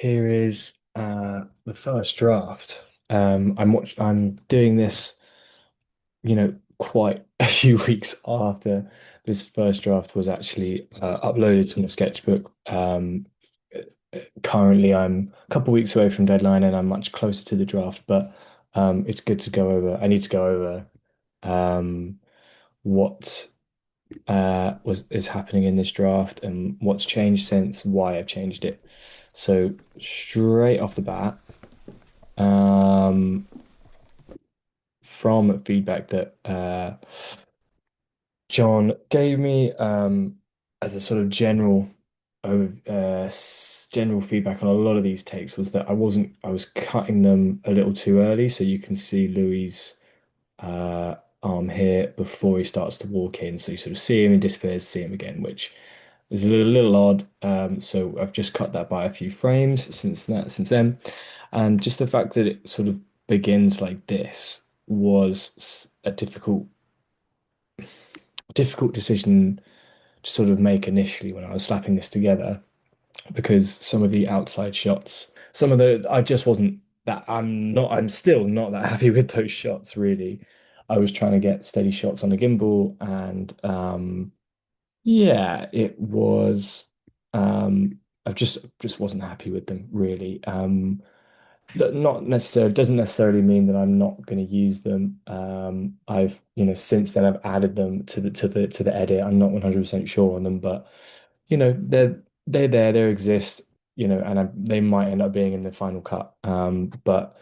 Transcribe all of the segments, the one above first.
Here is the first draft. I'm doing this, quite a few weeks after this first draft was actually uploaded to my sketchbook. Currently, I'm a couple weeks away from deadline, and I'm much closer to the draft. But it's good to go over. I need to go over um, what was is happening in this draft and what's changed since, why I've changed it. So straight off the bat. Um, from feedback that John gave me as a sort of general feedback on a lot of these takes was that I was cutting them a little too early, so you can see Louis' uh, arm here before he starts to walk in. So you sort of see him and disappears, see him again, which is a little odd. So I've just cut that by a few frames since then, and just the fact that it sort of begins like this was a difficult decision to sort of make initially when I was slapping this together because some of the outside shots, some of the I just wasn't that I'm still not that happy with those shots really. I was trying to get steady shots on a gimbal and yeah, it was I just wasn't happy with them really. That not necessarily doesn't necessarily mean that I'm not going to use them. I've since then I've added them to the edit. I'm not 100% sure on them, but they're there, they exist, and they might end up being in the final cut. But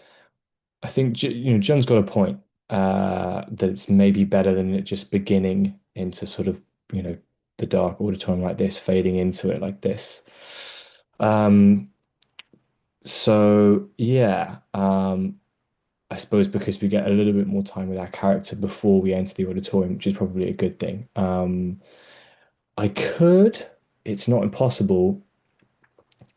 I think John's got a point that it's maybe better than it just beginning into sort of you know the dark auditorium like this, fading into it like this. Um, so yeah, I suppose because we get a little bit more time with our character before we enter the auditorium, which is probably a good thing. I could, it's not impossible.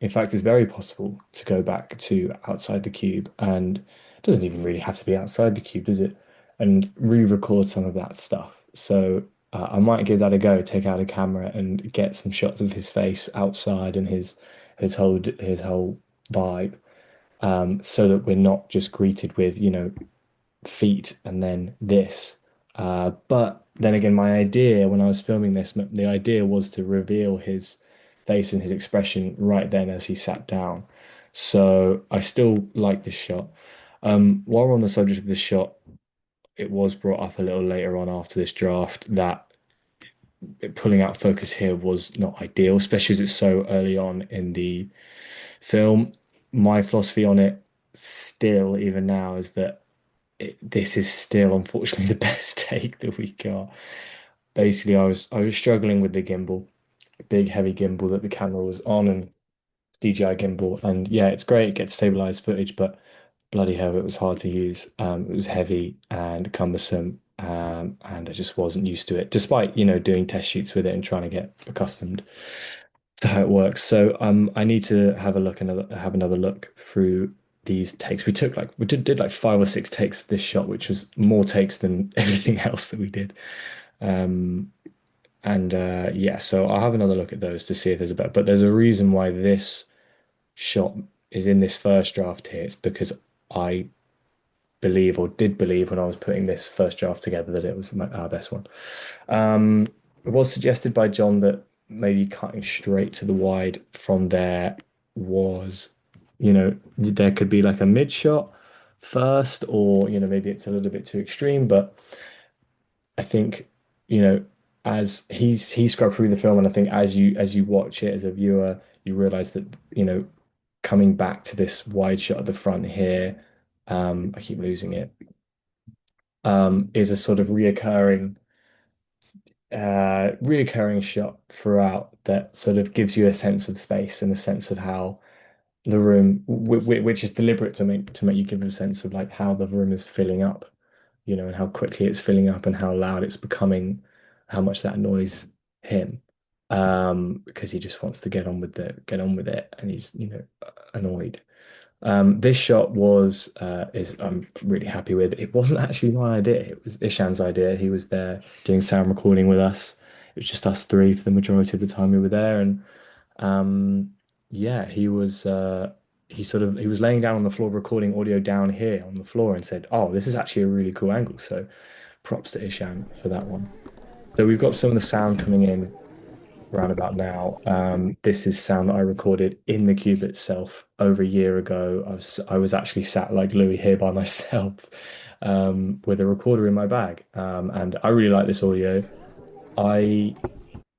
In fact, it's very possible to go back to outside the cube, and it doesn't even really have to be outside the cube, does it? And re-record some of that stuff. So I might give that a go, take out a camera and get some shots of his face outside and his whole vibe, so that we're not just greeted with, feet and then this. But then again, my idea when I was filming this, the idea was to reveal his face and his expression right then as he sat down. So I still like this shot. While we're on the subject of this shot, it was brought up a little later on after this draft that pulling out focus here was not ideal, especially as it's so early on in the film. My philosophy on it still, even now, is that this is still unfortunately the best take that we got. Basically, I was struggling with the gimbal, big heavy gimbal that the camera was on, and DJI gimbal, and yeah, it's great, it gets stabilized footage, but bloody hell, it was hard to use. It was heavy and cumbersome, and I just wasn't used to it, despite doing test shoots with it and trying to get accustomed to how it works. So I need to have another look through these takes. We did like five or six takes of this shot, which was more takes than everything else that we did. Um, and yeah, so I'll have another look at those to see if there's a better. But there's a reason why this shot is in this first draft here. It's because I believe or did believe when I was putting this first draft together that it was our best one. It was suggested by John that maybe cutting straight to the wide from there was, there could be like a mid shot first, or maybe it's a little bit too extreme. But I think, you know, as he scrubbed through the film, and I think as you watch it as a viewer, you realize that, coming back to this wide shot at the front here, I keep losing it, is a sort of reoccurring shot throughout that sort of gives you a sense of space and a sense of how the room, which is deliberate to make you give a sense of like how the room is filling up, and how quickly it's filling up and how loud it's becoming, how much that annoys him, because he just wants to get on with it, and he's annoyed. This shot is I'm really happy with. It wasn't actually my idea. It was Ishan's idea. He was there doing sound recording with us. It was just us three for the majority of the time we were there, and yeah, he was. he was laying down on the floor recording audio down here on the floor and said, "Oh, this is actually a really cool angle." So props to Ishan for that one. So we've got some of the sound coming in around about now. This is sound that I recorded in the cube itself over a year ago. I was actually sat like Louis here by myself with a recorder in my bag, and I really like this audio. I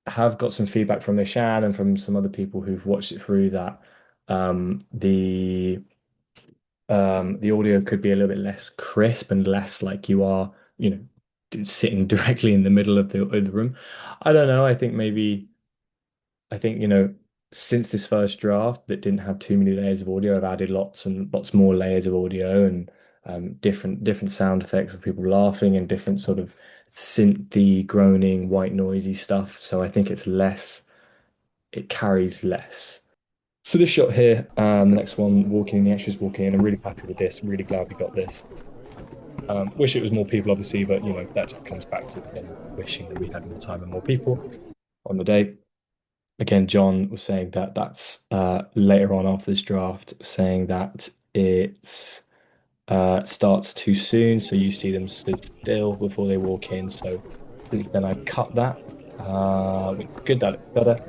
have got some feedback from Ishan and from some other people who've watched it through that um, the the audio could be a little bit less crisp and less like you are, sitting directly in the middle of the room. I don't know. I think, since this first draft that didn't have too many layers of audio, I've added lots and lots more layers of audio and different sound effects of people laughing and different sort of synthy, groaning, white noisy stuff. So I think it carries less. So this shot here, the next one, walking in, the extras walking in, I'm really happy with this. I'm really glad we got this. Wish it was more people, obviously, but that just comes back to them wishing that we had more time and more people on the day. Again, John was saying that that's later on after this draft, saying that it starts too soon, so you see them stood still before they walk in. So since then, I've cut that. Good that it's better.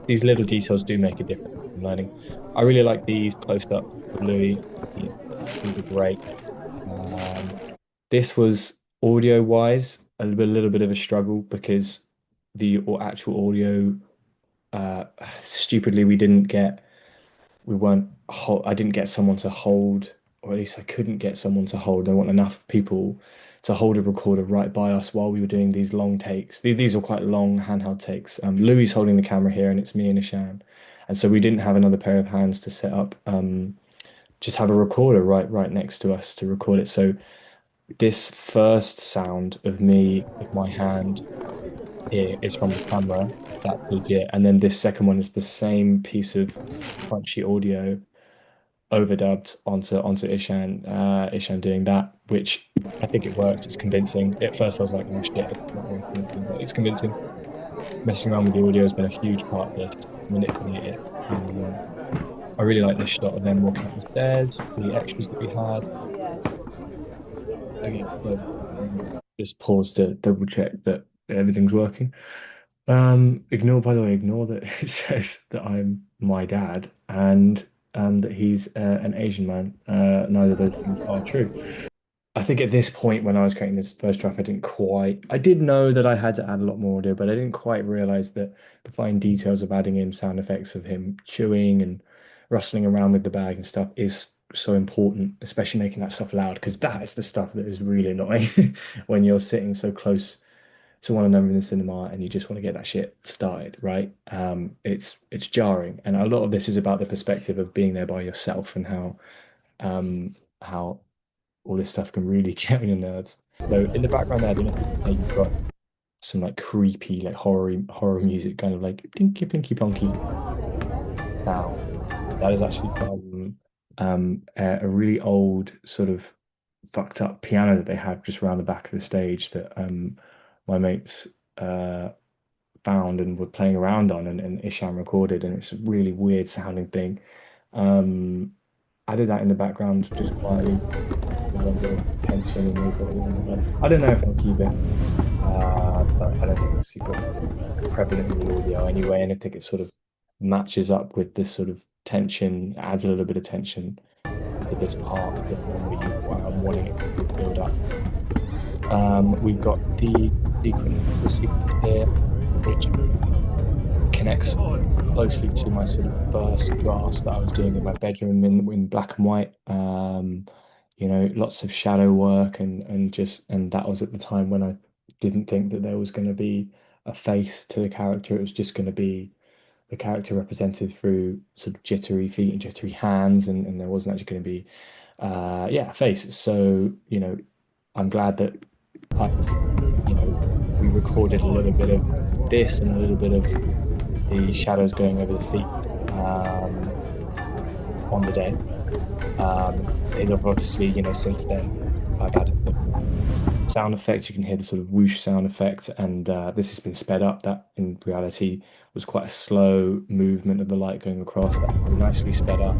These little details do make a difference in learning. I really like these close-ups of Louis. These are great. Um, this was audio-wise a little bit of a struggle because the actual audio stupidly we weren't I didn't get someone to hold, or at least I couldn't get someone to hold. There weren't enough people to hold a recorder right by us while we were doing these long takes. These are quite long handheld takes. Louis holding the camera here and it's me and Ishan, and so we didn't have another pair of hands to set up. Just have a recorder right next to us to record it. So this first sound of me with my hand here is from the camera. That's legit. And then this second one is the same piece of crunchy audio overdubbed onto Ishan, Ishan doing that, which I think it works. It's convincing. At first, I was like, "Oh shit, it's not very convincing," but it's convincing. Messing around with the audio has been a huge part of this. Manipulate it. I really like this shot of them walking up the stairs. The extras that we had. Okay, so just pause to double check that everything's working. Ignore, by the way, ignore that it says that I'm my dad and that he's an Asian man. Neither of those things are true. I think at this point, when I was creating this first draft, I did know that I had to add a lot more audio, but I didn't quite realize that the fine details of adding in sound effects of him chewing and rustling around with the bag and stuff is so important, especially making that stuff loud, because that is the stuff that is really annoying when you're sitting so close to one another in the cinema and you just want to get that shit started, right? It's jarring, and a lot of this is about the perspective of being there by yourself and how all this stuff can really get on your nerves. So in the background there, I don't know if you can hear, you've got some like creepy, like horror music, kind of like blinky blinky plonky sound. That is actually from a really old sort of fucked up piano that they have just around the back of the stage that my mates found and were playing around on, and Isham recorded, and it's a really weird sounding thing. Um, Added that in the background just quietly, a little bit of tension and I don't know if I'll keep it, but I don't think it's super prevalent in the audio anyway, and I think it sort of matches up with this sort of tension, adds a little bit of tension to this part that normally I'm wanting it to build up. We've got the sequence here, which connects closely to my sort of first drafts that I was doing in my bedroom in black and white. Lots of shadow work and that was at the time when I didn't think that there was going to be a face to the character. It was just going to be the character represented through sort of jittery feet and jittery hands, and there wasn't actually going to be a face. So, I'm glad that I've, we recorded a little bit of this and a little bit of the shadows going over the feet on the day. And obviously, since then, I've added the sound effect. You can hear the sort of whoosh sound effect, and this has been sped up. That in reality was quite a slow movement of the light going across. That nicely sped up.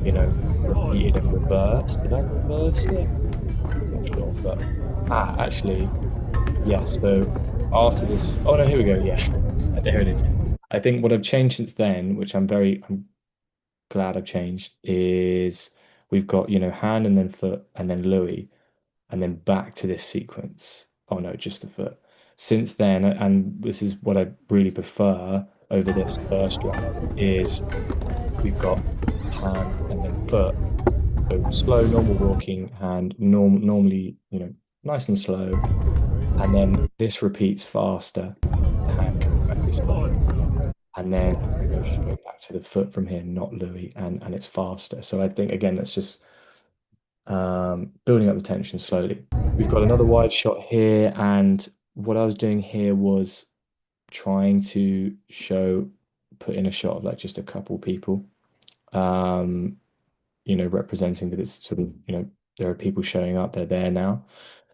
repeated in reverse. Did I reverse it? I'm not sure, but actually, yes. So after this, oh no, here we go. Yeah, there it is. I think what I've changed since then, which I'm glad I've changed, is we've got, hand and then foot and then Louis and then back to this sequence. Oh no, just the foot. Since then, and this is what I really prefer over this first draft, is we've got hand and then foot. So slow, normal walking, hand, normally, nice and slow. And then this repeats faster, the hand coming back this way. And then we go straight back to the foot from here, not Louis, and it's faster. So I think again, that's just building up the tension slowly. We've got another wide shot here, and what I was doing here was trying to put in a shot of like just a couple people, um, representing that it's sort of, there are people showing up, they're there now.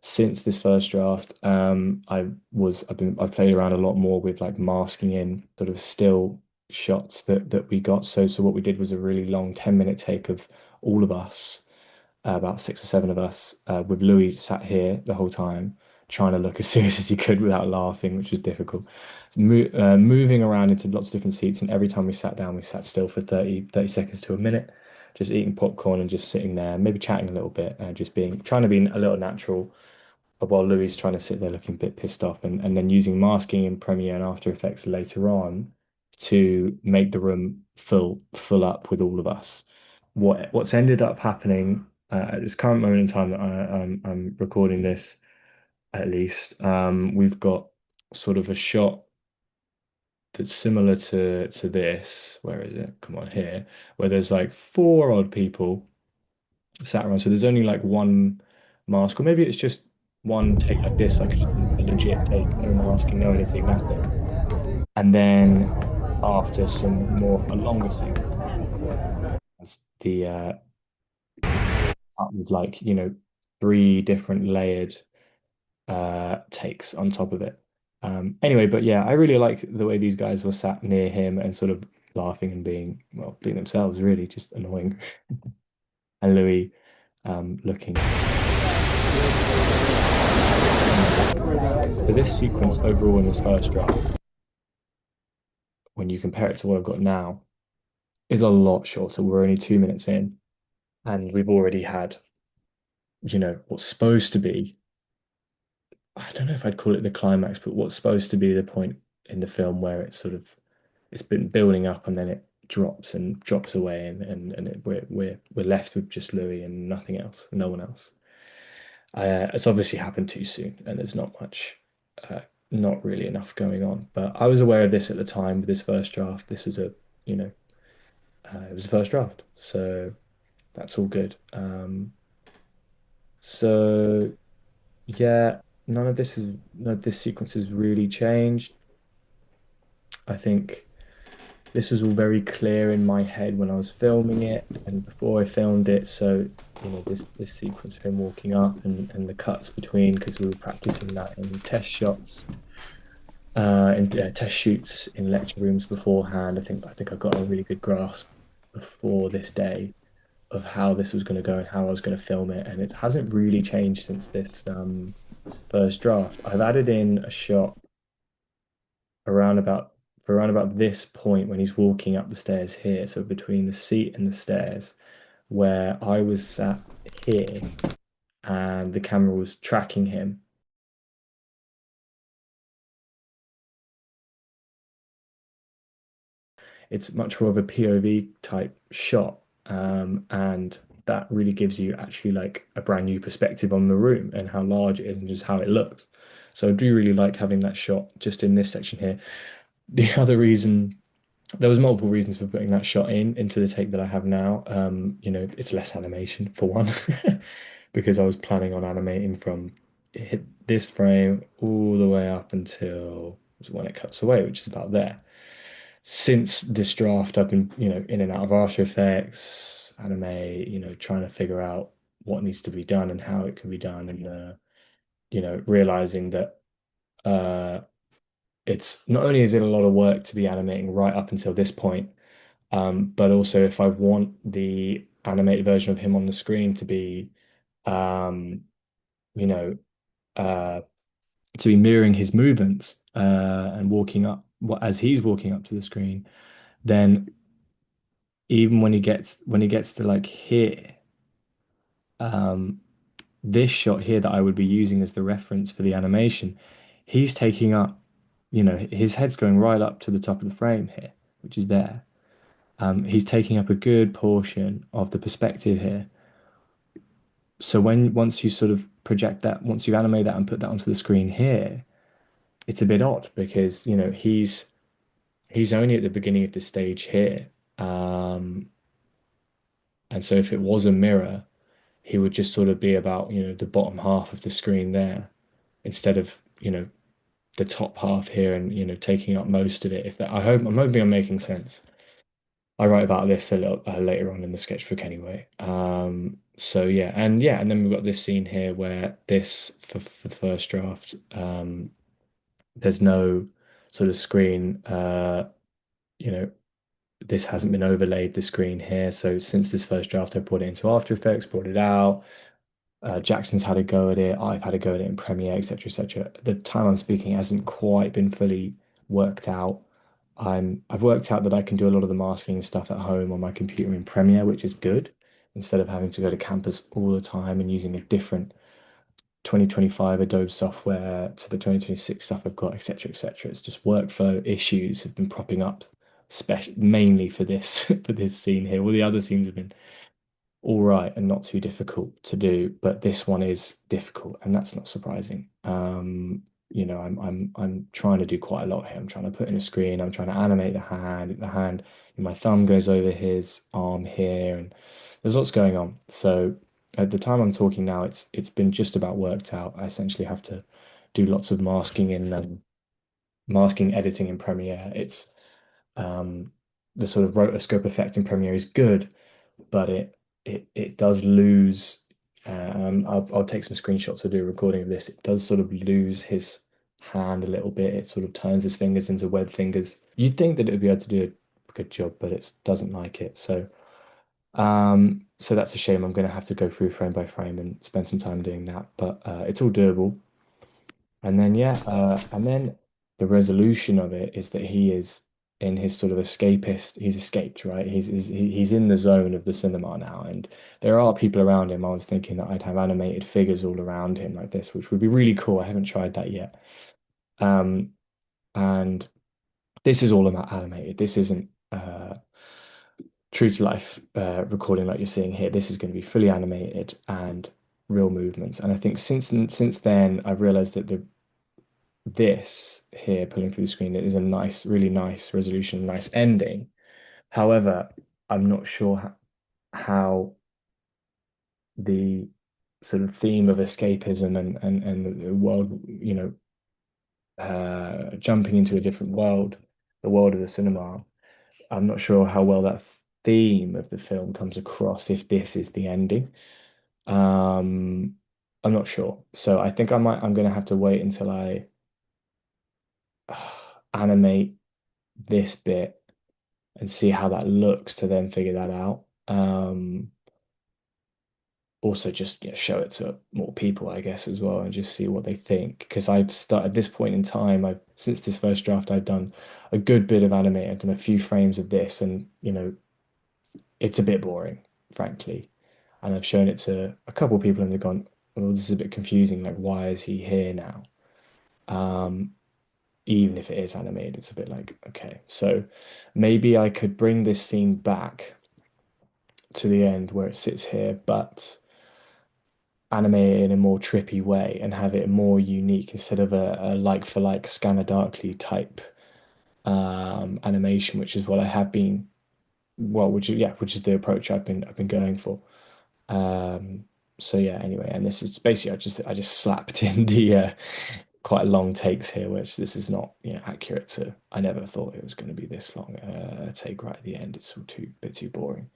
Since this first draft, I've played around a lot more with like masking in sort of still shots that we got. So what we did was a really long 10-minute take of all of us, about six or seven of us, with Louis sat here the whole time, trying to look as serious as he could without laughing, which was difficult. Moving around into lots of different seats, and every time we sat down, we sat still for 30 seconds to a minute, just eating popcorn and just sitting there, maybe chatting a little bit, just trying to be a little natural, while Louis is trying to sit there looking a bit pissed off, and then using masking in Premiere and After Effects later on to make the room full up with all of us. What's ended up happening at this current moment in time that I'm recording this, at least, we've got sort of a shot that's similar to this. Where is it? Come on, here, where there's like four odd people sat around. So there's only like one mask, or maybe it's just one take like this, like a legit take, no masking, no editing, that's it. And then after a longer sequence, that's the up with like, three different layered takes on top of it. Anyway, but yeah, I really like the way these guys were sat near him and sort of laughing and being themselves, really just annoying. And Louis looking. So this sequence overall in this first draft, when you compare it to what I've got now, is a lot shorter. We're only 2 minutes in, and we've already had, what's supposed to be, I don't know if I'd call it the climax, but what's supposed to be the point in the film where it's been building up and then it drops and drops away, we're left with just Louis and nothing else, no one else. It's obviously happened too soon, and there's uh, not really enough going on. But I was aware of this at the time with this first draft. This was it was the first draft, so that's all good. So yeah, none of this sequence has really changed. I think this was all very clear in my head when I was filming it and before I filmed it. So, this sequence of him walking up and the cuts between, because we were practicing that in test shots, in test shoots in lecture rooms beforehand. I think I got a really good grasp before this day of how this was going to go and how I was going to film it, and it hasn't really changed since this first draft. I've added in a shot around about around about this point when he's walking up the stairs here, so between the seat and the stairs, where I was sat here and the camera was tracking him. It's much more of a POV type shot, and that really gives you actually like a brand new perspective on the room and how large it is and just how it looks. So I do really like having that shot just in this section here. The other reason There was multiple reasons for putting that shot into the take that I have now. It's less animation for one, because I was planning on animating from hit this frame all the way up until when it cuts away, which is about there. Since this draft, I've been, in and out of After Effects, anime, trying to figure out what needs to be done and how it can be done, and realizing that it's not only is it a lot of work to be animating right up until this point, but also if I want the animated version of him on the screen to be, um, you know, uh, to be mirroring his movements and walking up as he's walking up to the screen, then even when he gets to like here, um, this shot here that I would be using as the reference for the animation, he's taking up, his head's going right up to the top of the frame here, which is there. He's taking up a good portion of the perspective here. So once you sort of project that, once you animate that and put that onto the screen here, it's a bit odd because, he's only at the beginning of the stage here. Um, and so if it was a mirror, he would just sort of be about, the bottom half of the screen there instead of, the top half here and, taking up most of it. If that, I'm hoping I'm making sense. I write about this a little later on in the sketchbook anyway. So yeah, and then we've got this scene here where this for the first draft, there's no sort of screen, you know, this hasn't been overlaid the screen here. So since this first draft, I brought it into After Effects, brought it out. Jackson's had a go at it. I've had a go at it in Premiere, etc., etc. The time I'm speaking hasn't quite been fully worked out. I've worked out that I can do a lot of the masking stuff at home on my computer in Premiere, which is good, instead of having to go to campus all the time and using a different 2025 Adobe software to the 2026 stuff I've got, etc., etc. It's just workflow issues have been propping up, mainly for this for this scene here. All the other scenes have been all right and not too difficult to do, but this one is difficult, and that's not surprising. I'm trying to do quite a lot here. I'm trying to put in a screen, I'm trying to animate the hand. My thumb goes over his arm here, and there's lots going on. So at the time I'm talking now, it's been just about worked out. I essentially have to do lots of masking in masking editing in Premiere. It's the sort of rotoscope effect in Premiere is good, but it does lose. I'll take some screenshots to do a recording of this. It does sort of lose his hand a little bit. It sort of turns his fingers into web fingers. You'd think that it would be able to do a good job, but it doesn't like it. So that's a shame. I'm going to have to go through frame by frame and spend some time doing that. But it's all doable. And then and then the resolution of it is that he is in his sort of escapist. He's escaped, right? He's in the zone of the cinema now, and there are people around him. I was thinking that I'd have animated figures all around him like this, which would be really cool. I haven't tried that yet. Um, and this is all about animated. This isn't true to life recording like you're seeing here. This is going to be fully animated and real movements. And I think since then, I've realized that the this here pulling through the screen is a nice, really nice resolution, nice ending. However, I'm not sure how the sort of theme of escapism and the world, jumping into a different world, the world of the cinema. I'm not sure how well that theme of the film comes across if this is the ending. Um, I'm not sure. So I think I'm going to have to wait until I animate this bit and see how that looks to then figure that out. Also, just show it to more people, I guess, as well, and just see what they think. Because I've started at this point in time, I've since this first draft, I've done a good bit of animating. I've done a few frames of this, and it's a bit boring, frankly. And I've shown it to a couple of people, and they've gone, "Well, this is a bit confusing. Like, why is he here now?" Um, Even if it is animated, it's a bit like, okay, so maybe I could bring this scene back to the end where it sits here, but animate it in a more trippy way and have it more unique instead of a like for like Scanner Darkly type animation, which is what I have been, well, which is the approach I've been going for. Um, so yeah, anyway, and this is basically I just slapped in the quite long takes here, which this is not accurate to. I never thought it was going to be this long take right at the end. It's all too bit too boring.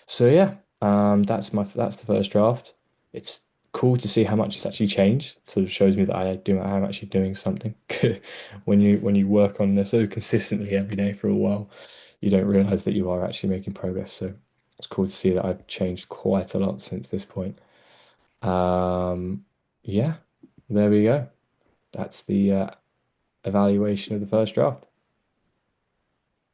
So yeah, that's the first draft. It's cool to see how much it's actually changed. Sort of shows me that I'm actually doing something. When you work on this so consistently every day for a while, you don't realize that you are actually making progress. So it's cool to see that I've changed quite a lot since this point. Um, yeah, there we go. That's the evaluation of the first draft.